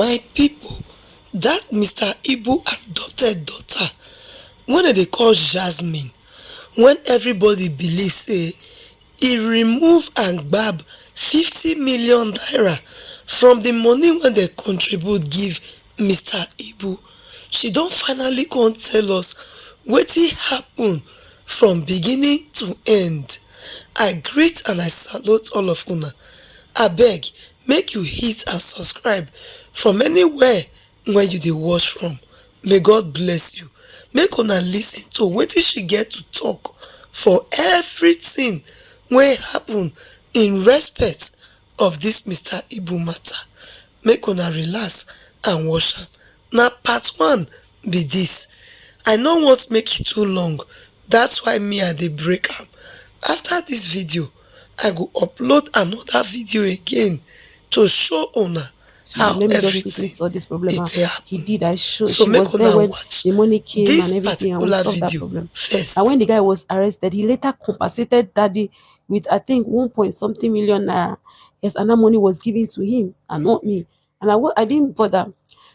My people, that Mr. Ibu adopted daughter when they call Jasmine, when everybody believes say he remove and gbab 50 million naira from the money when they contribute give Mr. Ibu, she don't finally come tell us wetin happen from beginning to end. I greet and I salute all of una. Abeg, make you hit and subscribe from anywhere where you dey watch from. May God bless you. Make una listen to wetin she get to talk for everything wey happen in respect of this Mr. Ibu matter. Make una relax and watch am. Na part 1 be this. I no want make it too long, that's why me I dey break am. After this video, I go upload another video again to show una how Let me just quickly everything solve this problem. He happen. did. I showed. So She make was there una when watch the money came this and everything, and we particular solved that video problem. first. And when the guy was arrested, he later compensated daddy with, I think, 1 point something million naira. Yes, and that money was given to him and not me. And I didn't bother.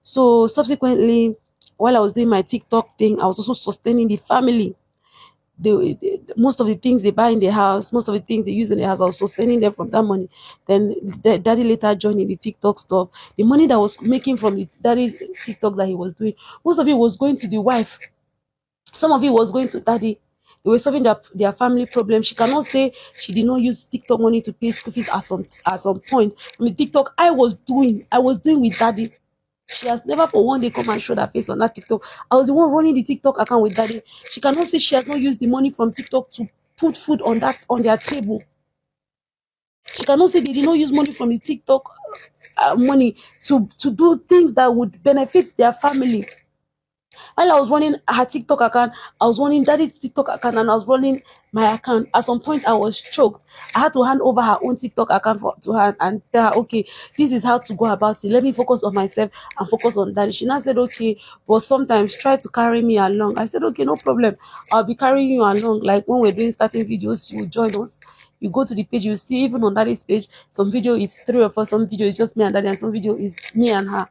So subsequently, while I was doing my TikTok thing, I was also sustaining the family. Most of the things they buy in the house, most of the things they use in the house, I was sustaining them from that money. Then daddy later joined in the TikTok stuff. The money that was making from the daddy's TikTok that he was doing, most of it was going to the wife. Some of it was going to daddy. They were solving their family problem. She cannot say she did not use TikTok money to pay school fees at some point. I mean, TikTok I was doing with daddy. She has never for one day come and show her face on that TikTok. I was the one running the TikTok account with daddy. She cannot say she has not used the money from TikTok to put food on their table. She cannot say they did not use money from the TikTok money to do things that would benefit their family. While I was running her TikTok account, I was running daddy's TikTok account, and I was running my account. At some point, I was choked. I had to hand over her own TikTok account to her and tell her, okay, this is how to go about it. Let me focus on myself and focus on daddy. She now said, okay, but sometimes try to carry me along. I said, okay, no problem. I'll be carrying you along. Like when we're doing starting videos, you will join us. You go to the page, you see even on daddy's page, some video is 3 of us, some video is just me and daddy, and some video is me and her.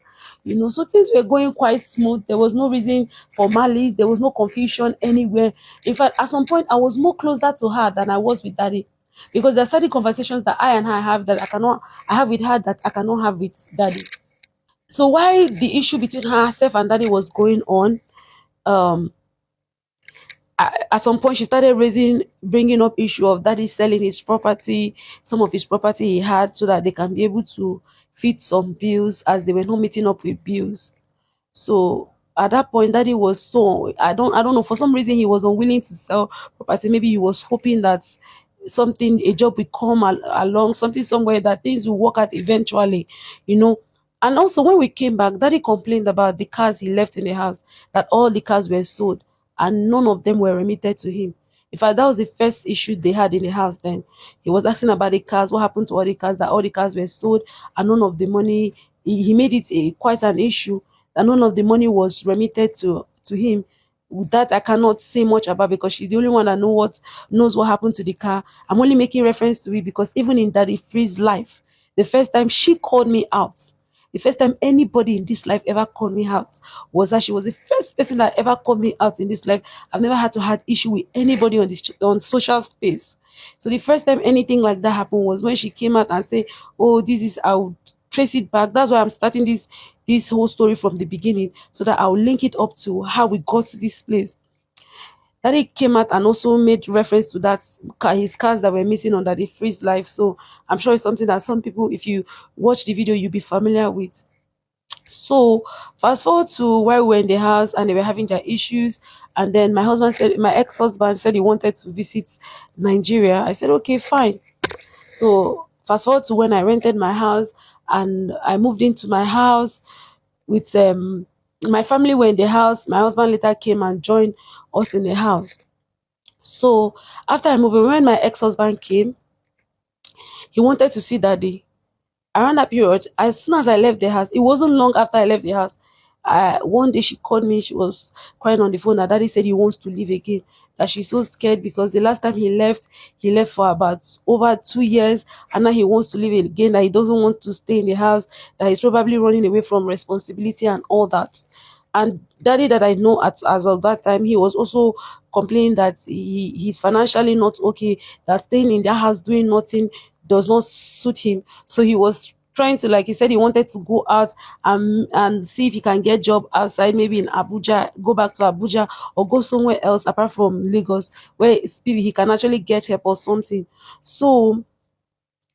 So things were going quite smooth. There was no reason for malice. There was no confusion anywhere. In fact, at some point, I was more closer to her than I was with daddy, because there are certain conversations that I and her have that I have with her that I cannot have with daddy. So while the issue between herself and daddy was going on, at some point she started bringing up issue of daddy selling his property, some of his property he had, so that they can be able to fit some bills, as they were not meeting up with bills. So at that point, daddy was so, I don't know, for some reason he was unwilling to sell property. Maybe he was hoping that a job will come along, something somewhere that things will work out eventually. And also when we came back, daddy complained about the cars he left in the house, that all the cars were sold and none of them were remitted to him. In fact, that was the first issue they had in the house then. He was asking about the cars, what happened to all the cars, that all the cars were sold and none of the money, he made it quite an issue that none of the money was remitted to him. That I cannot say much about, because she's the only one that knows what happened to the car. I'm only making reference to it because even in Daddy Free's life, the first time she called me out, the first time anybody in this life ever called me out, was that she was the first person that ever called me out in this life. I've never had to have issue with anybody on social space. So the first time anything like that happened was when she came out and said, oh, this is, I'll trace it back. That's why I'm starting this whole story from the beginning, so that I'll link it up to how we got to this place. Daddy came out and also made reference to that his cars that were missing under the freeze life. So I'm sure it's something that some people, if you watch the video, you'll be familiar with. So fast forward to while we were in the house and they were having their issues, and then my ex-husband said he wanted to visit Nigeria. I said, okay, fine. So fast forward to when I rented my house and I moved into my house with my family were in the house. My husband later came and joined us in the house. So after I moved in, when my ex-husband came, he wanted to see daddy. Around that period, as soon as I left the house, it wasn't long after I left the house. One day she called me, she was crying on the phone that daddy said he wants to leave again. that she's so scared because the last time he left for about over 2 years, and now he wants to leave again, that he doesn't want to stay in the house, that he's probably running away from responsibility and all that. And daddy that I know as of that time, he was also complaining that he's financially not okay, that staying in their house doing nothing does not suit him. So he was trying to, like he said, he wanted to go out and see if he can get job outside, maybe in Abuja, go back to Abuja, or go somewhere else apart from Lagos, where maybe he can actually get help or something. So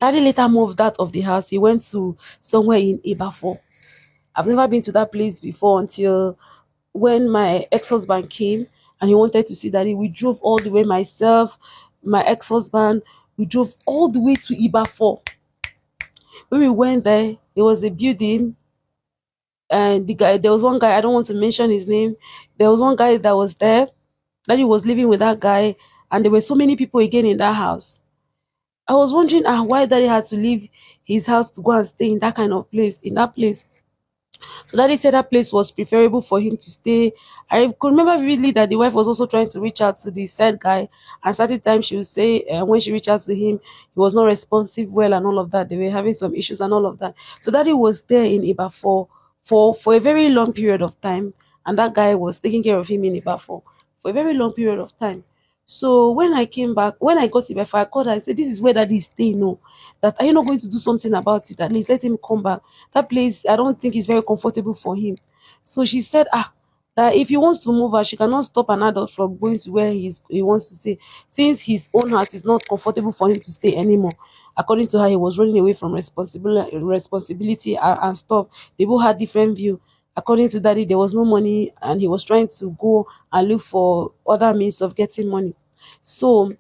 daddy later moved out of the house. He went to somewhere in Ibafo. I've never been to that place before until when my ex-husband came and he wanted to see daddy. We drove all the way, myself, my ex-husband, we drove all the way to Ibafo. When we went there, there was a building, and there was one guy, I don't want to mention his name. There was one guy that was there, that he was living with that guy, and there were so many people again in that house. I was wondering why daddy had to leave his house to go and stay in that kind of place, in that place. So daddy said that place was preferable for him to stay. I could remember vividly that the wife was also trying to reach out to the said guy, and certain times she would say when she reached out to him, he was not responsive well and all of that. They were having some issues and all of that. So daddy was there in Iba for a very long period of time, and that guy was taking care of him in Iba for a very long period of time. So when I came back, when I got to Ibadan, I called her. I said, "This is where daddy is staying. No, that are you not going to do something about it? At least let him come back. That place, I don't think is very comfortable for him." So she said, that if he wants to move her, she cannot stop an adult from going to where he wants to stay, since his own house is not comfortable for him to stay anymore. According to her, he was running away from responsibility and stuff. They both had different view. According to daddy, there was no money, and he was trying to go and look for other means of getting money. So,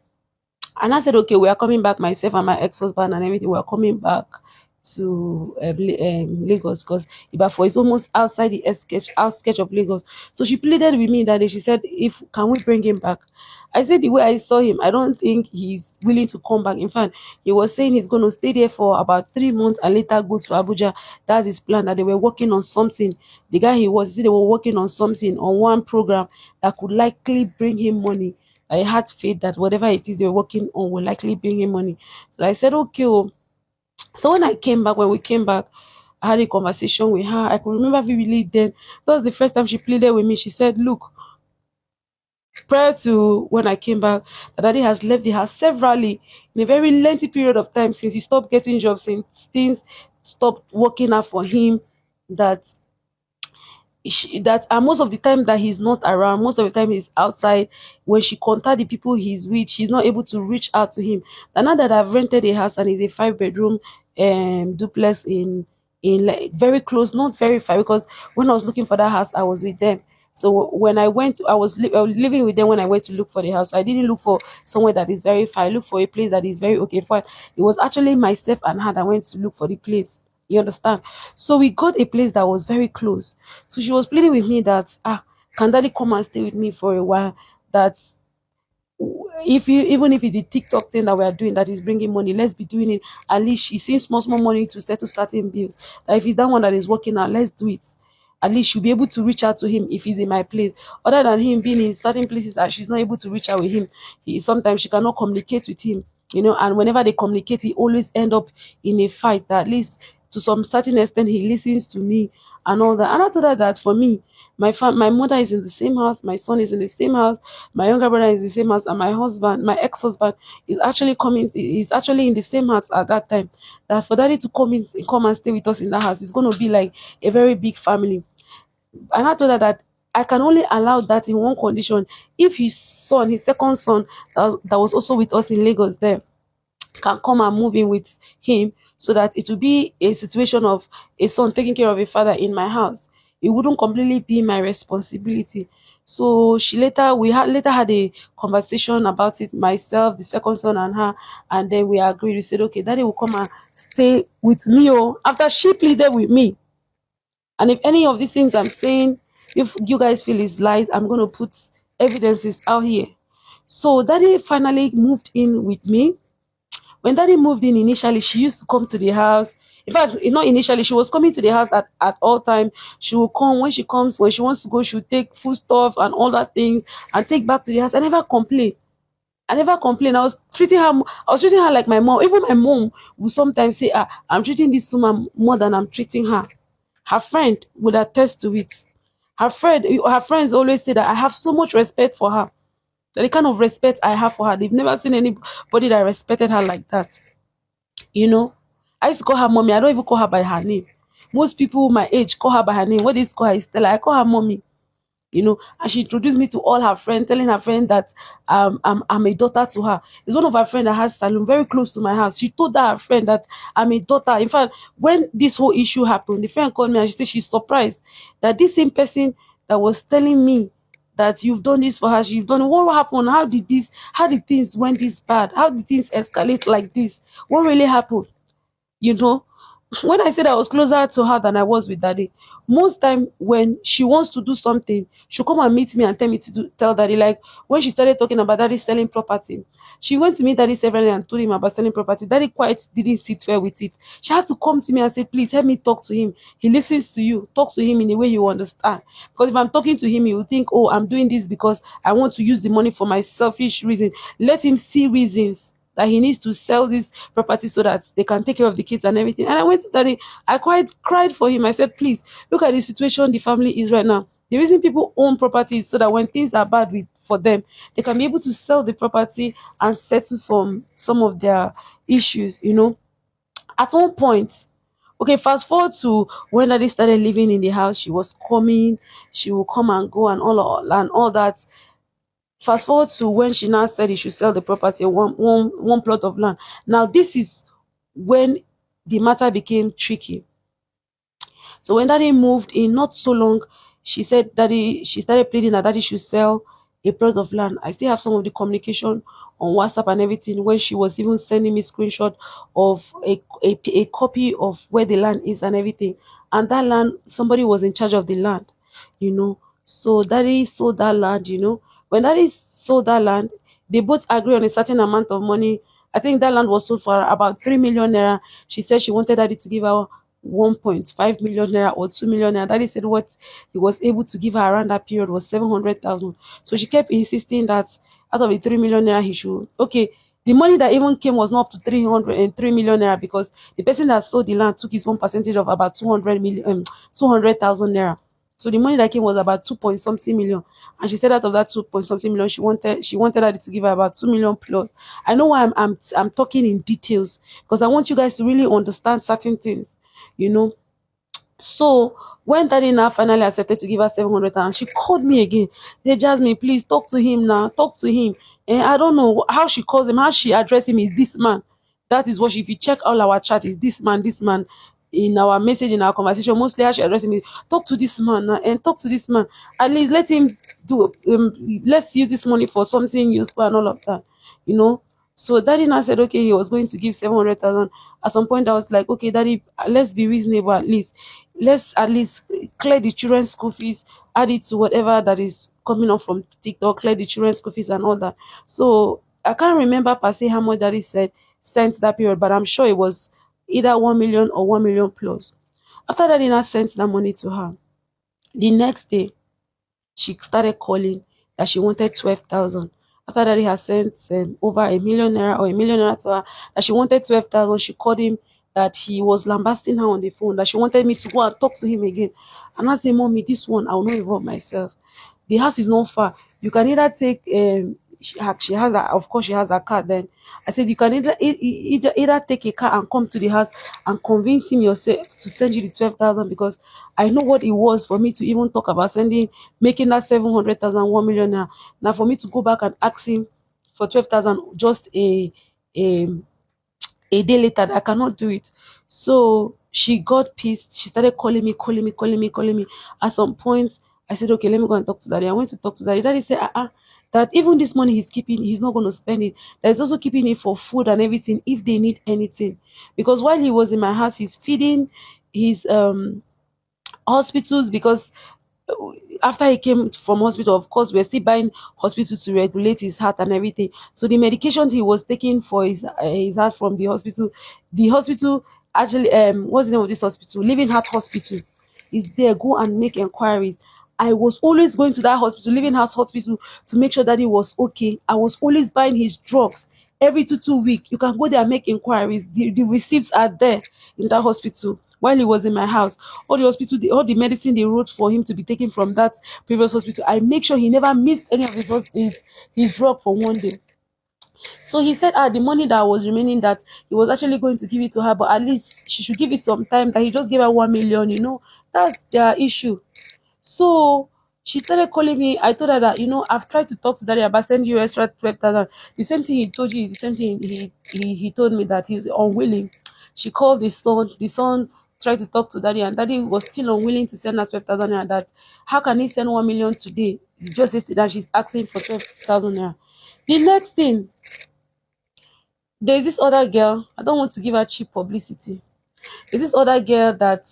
and I said, okay, we are coming back, myself and my ex-husband and everything. We are coming back to Lagos, because Ibafo is almost outside the outsketch of Lagos. So she pleaded with me that day. She said, "If can we bring him back?" I said, the way I saw him, I don't think he's willing to come back. In fact, he was saying he's going to stay there for about 3 months and later go to Abuja. That's his plan. That they were working on something. The guy he said they were working on something, on one program that could likely bring him money. I had faith that whatever it is they were working on will likely bring him money. So I said, okay. Oh. So when we came back, I had a conversation with her. I could remember vividly then. That was the first time she pleaded with me. She said, "Look, prior to when I came back, that daddy has left the house severally in a very lengthy period of time, since he stopped getting jobs, since things stopped working out for him, that and most of the time that he's not around, most of the time he's outside. When she contact the people he's with, she's not able to reach out to him. And now that I've rented a house, and it's a 5 bedroom duplex in like very close, not very far, because when I was looking for that house, I was with them. So when I went, I was living with them when I went to look for the house. So I didn't look for somewhere that is very far. I looked for a place that is very okay. For it was actually myself and her that went to look for the place. You understand? So we got a place that was very close. So she was pleading with me that, can daddy come and stay with me for a while? That if you, even if it's the TikTok thing that we are doing that is bringing money, let's be doing it. At least she seems small money to settle certain bills. That if it's that one that is working out, let's do it. At least she'll be able to reach out to him if he's in my place. Other than him being in certain places that she's not able to reach out with him, sometimes she cannot communicate with him. And whenever they communicate, he always end up in a fight. That at least to some certain extent he listens to me and all that. And I told her that for me, my mother is in the same house, my son is in the same house, my younger brother is in the same house, and my husband, my ex-husband, is actually in the same house at that time. That for daddy to come and stay with us in that house, it's going to be like a very big family. And I told her that I can only allow that in one condition: if his second son, that was also with us in Lagos there, can come and move in with him, so that it will be a situation of a son taking care of a father in my house. It wouldn't completely be my responsibility. So we had later had a conversation about it, myself, the second son, and her, and then we agreed. We said, okay, daddy will come and stay with me. Oh, after she pleaded with me, and if any of these things I'm saying, if you guys feel is lies, I'm going to put evidences out here. So daddy finally moved in with me. When daddy moved in initially, she used to come to the house. In fact, not initially, she was coming to the house at all time. She will come. When she comes, when she wants to go, she will take food stuff and all that things and take back to the house. I never complain. I never complained. I was treating her like my mom. Even my mom would sometimes say, ah, I'm treating this woman more than I'm treating her. Her friend would attest to it. Her friends always say that I have so much respect for her. That the kind of respect I have for her, they've never seen anybody that respected her like that. You know, I used to call her mommy. I don't even call her by her name. Most people my age call her by her name. What they used to call her is Stella. I call her mommy. And she introduced me to all her friends, telling her friend that I'm a daughter to her. It's one of her friends that has salon very close to my house. She told her friend that I'm a daughter. In fact, when this whole issue happened, the friend called me and she said she's surprised that this same person that was telling me that you've done this for her, you've done what happened? How did things went this bad? How did things escalate like this? What really happened? You know, when I said I was closer to her than I was with daddy, most time when she wants to do something, she'll come and meet me and tell me to tell daddy. Like when she started talking about daddy selling property, she went to meet daddy several and told him about selling property. Daddy quite didn't sit well with it. She had to come to me and say, please help me talk to him. He listens to you. Talk to him in a way you understand. Because if I'm talking to him, he will think, oh, I'm doing this because I want to use the money for my selfish reason. Let him see reasons that he needs to sell this property so that they can take care of the kids and everything. And I went to daddy. I quite cried for him. I said, please look at the situation the family is right now. The reason people own property is so that when things are bad for them, they can be able to sell the property and settle some of their issues. At one point, okay, fast forward to when daddy started living in the house, she was coming, she will come and go and all that. Fast forward to when she now said he should sell the property, one plot of land. Now, this is when the matter became tricky. So when daddy moved in, not so long, she started pleading that daddy should sell a plot of land. I still have some of the communication on WhatsApp and everything when she was even sending me screenshot of a copy of where the land is and everything. And that land, somebody was in charge of the land, you know. So daddy sold that land. When daddy sold that land, they both agree on a certain amount of money. I think that land was sold for about 3 million naira. She said she wanted daddy to give her 1.5 million naira or 2 million naira. Daddy said what he was able to give her around that period was 700,000. So she kept insisting that out of the 3 million naira he should. Okay, the money that even came was not up to 303 million naira because the person that sold the land took his own percentage of about 200,000 naira. So the money that came was about 2 point something million. And she said out of that 2 point something million, she wanted daddy to give her about 2 million plus. I know why I'm talking in details because I want you guys to really understand certain things you know. So when daddy now finally accepted to give her 700 and she called me again. Say, Jasmine, please talk to him now. Talk to him. And I don't know how she calls him, how she address him is this man. That is what if you check all our chat, is this man. In our message, in our conversation, mostly how she addressing me, talk to this man now and talk to this man. At least let him do let's use this money for something useful and all of that, you know. So daddy now said, okay, he was going to give 700,000. At some point, I was like, okay, daddy, let's be reasonable at least. Let's at least clear the children's school fees, add it to whatever that is coming up from TikTok, clear the children's school fees and all that. So I can't remember per se how much daddy said sent that period, but I'm sure it was either 1 million or 1 million plus. After daddy now sent that money to her, the next day, she started calling that she wanted 12,000. After that, he had sent over a million naira or a million naira to her, that she wanted 12,000. She called him that he was lambasting her on the phone, that she wanted me to go and talk to him again. And I said, Mommy, this one, I will not involve myself. The house is not far. You can either take she has of course she has a car. Then I said you can either take a car and come to the house and convince him yourself to send you the 12,000, because I know what it was for me to even talk about making that 700,000 1 million now for me to go back and ask him for 12,000 just a a day later. I cannot do it. So she got pissed. She started calling me. At some point, I said, okay, let me go and talk to daddy. I went to talk to daddy. Daddy said, that even this money he's keeping, he's not going to spend it. There's also keeping it for food and everything if they need anything. Because while he was in my house, he's feeding his hospitals, because after he came from hospital, of course, we're still buying hospital to regulate his heart and everything. So the medications he was taking for his heart from the hospital actually, what's the name of this hospital? Living Heart Hospital is there. Go and make inquiries. I was always going to that hospital, Living Heart Hospital, to make sure that he was okay. I was always buying his drugs every two weeks. You can go there and make inquiries. The receipts are there in that hospital. While he was in my house, all the hospital, all the medicine they wrote for him to be taken from that previous hospital, I make sure he never missed any of his drug for one day. So he said, the money that was remaining, that he was actually going to give it to her, but at least she should give it some time, that he just gave her 1 million, that's their issue. So she started calling me. I told her that, I've tried to talk to daddy about sending you extra 12,000. The same thing he told you, the same thing he told me, that he's unwilling. She called the son. The son tried to talk to daddy, and daddy was still unwilling to send her 12,000 naira. That how can he send 1 million today? Just yesterday that she's asking for 12,000 naira. The next thing, there's this other girl. I don't want to give her cheap publicity. There's this other girl that,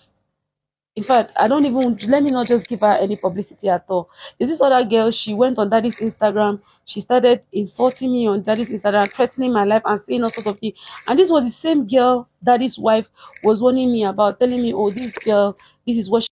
in fact, I don't even, let me not just give her any publicity at all. There's this other girl, she went on daddy's Instagram. She started insulting me on daddy's Instagram, threatening my life and saying all sorts of things. And this was the same girl daddy's wife was warning me about, telling me, oh, this girl, this is what